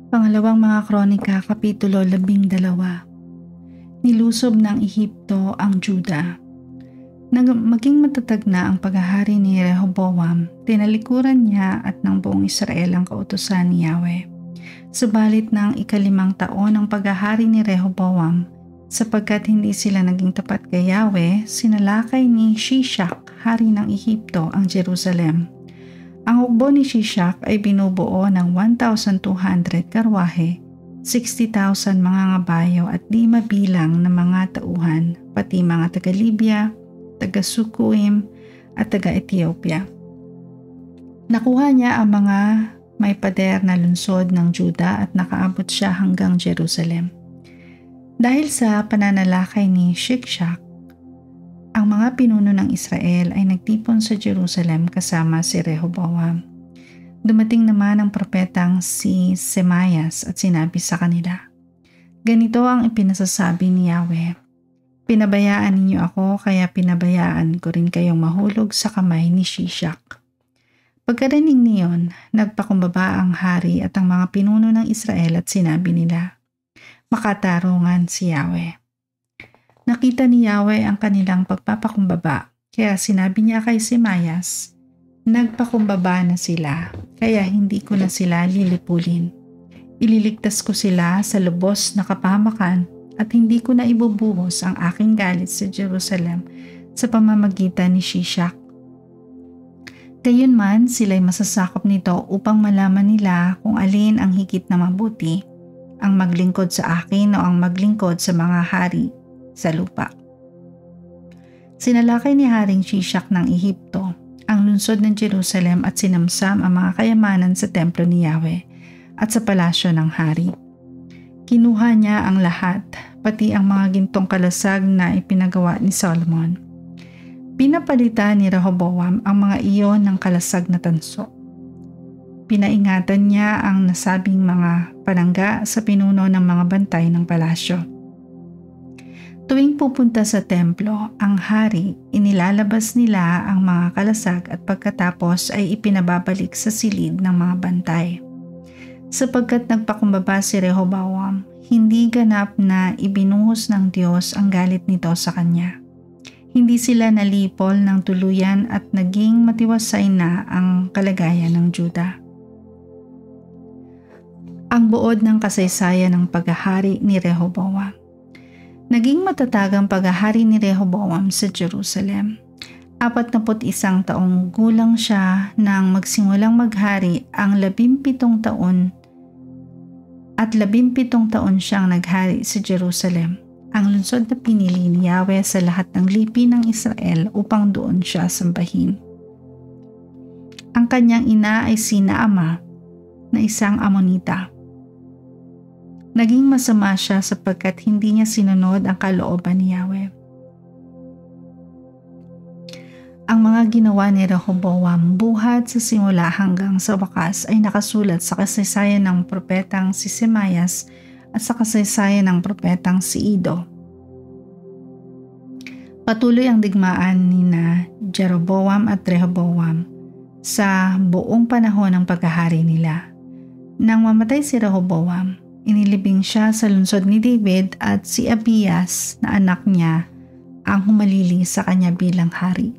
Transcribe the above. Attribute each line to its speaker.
Speaker 1: Pangalawang mga Kronika, Kapitulo 12. Nilusob ng Ehipto ang Juda. Maging matatag na ang paghahari ni Rehoboam, tinalikuran niya at ng buong Israel ang kautusan ni Yahweh. Subalit ng 5 taon ng paghahari ni Rehoboam, sapagkat hindi sila naging tapat kay Yahweh, sinalakay ni Shishak, hari ng Ehipto, ang Jerusalem. Ang hukbo ni Shishak ay binubuo ng 1,200 karwahe, 60,000 mga ngabayo at 5 bilang na mga tauhan, pati mga taga-Libya, taga-Sukuim at taga-Ethiopia. Nakuha niya ang mga may pader na lungsod ng Juda at nakaabot siya hanggang Jerusalem. Dahil sa pananalakay ni Shishak, ang mga pinuno ng Israel ay nagtipon sa Jerusalem kasama si Rehoboam. Dumating naman ang propetang si Semayas at sinabi sa kanila, "Ganito ang ipinasasabi ni Yahweh, pinabayaan ninyo ako kaya pinabayaan ko rin kayong mahulog sa kamay ni Shishak." Pagkarinig niyon, nagpakumbaba ang hari at ang mga pinuno ng Israel at sinabi nila, "Makatarungan si Yahweh." Nakita ni Yahweh ang kanilang pagpapakumbaba, kaya sinabi niya kay Semayas, "Nagpakumbaba na sila, kaya hindi ko na sila lilipulin. Ililigtas ko sila sa lubos na kapahamakan at hindi ko na ibubuhos ang aking galit sa Jerusalem sa pamamagitan ni Shishak. Gayunman sila'y masasakop nito upang malaman nila kung alin ang higit na mabuti, ang maglingkod sa akin o ang maglingkod sa mga hari sa lupa." Sinalakay ni Haring Shishak ng Ehipto ang lungsod ng Jerusalem at sinamsam ang mga kayamanan sa templo ni Yahweh at sa palasyo ng hari. Kinuha niya ang lahat, pati ang mga gintong kalasag na ipinagawa ni Solomon. Pinapalitan ni Rehoboam ang mga iyon ng kalasag na tanso. Pinaingatan niya ang nasabing mga panangga sa pinuno ng mga bantay ng palasyo. Tuwing pupunta sa templo, ang hari, inilalabas nila ang mga kalasag at pagkatapos ay ipinababalik sa silid ng mga bantay. Sapagkat nagpakumbaba si Rehoboam, hindi ganap na ibinuhos ng Diyos ang galit nito sa kanya. Hindi sila nalipol ng tuluyan at naging matiwasay na ang kalagayan ng Juda. Ang buod ng kasaysayan ng paghahari ni Rehoboam. Naging matatag ang paghahari ni Rehoboam sa Jerusalem. 41 taong gulang siya nang magsimulang maghari ang 17 taon at 17 taon siyang naghari sa Jerusalem, ang lungsod na pinili ni Yahweh sa lahat ng lipi ng Israel upang doon siya sambahin. Ang kanyang ina ay si Naama na isang Amonita. Naging masama siya sapagkat hindi niya sinunod ang kalooban ni Yahweh. Ang mga ginawa ni Rehoboam buhat sa simula hanggang sa wakas ay nakasulat sa kasaysayan ng propetang si Semayas at sa kasaysayan ng propetang si Ido. Patuloy ang digmaan ni Jeroboam at Rehoboam sa buong panahon ng paghahari nila. Nang mamatay si Rehoboam, inilibing siya sa lungsod ni David at si Abias na anak niya ang humalili sa kanya bilang hari.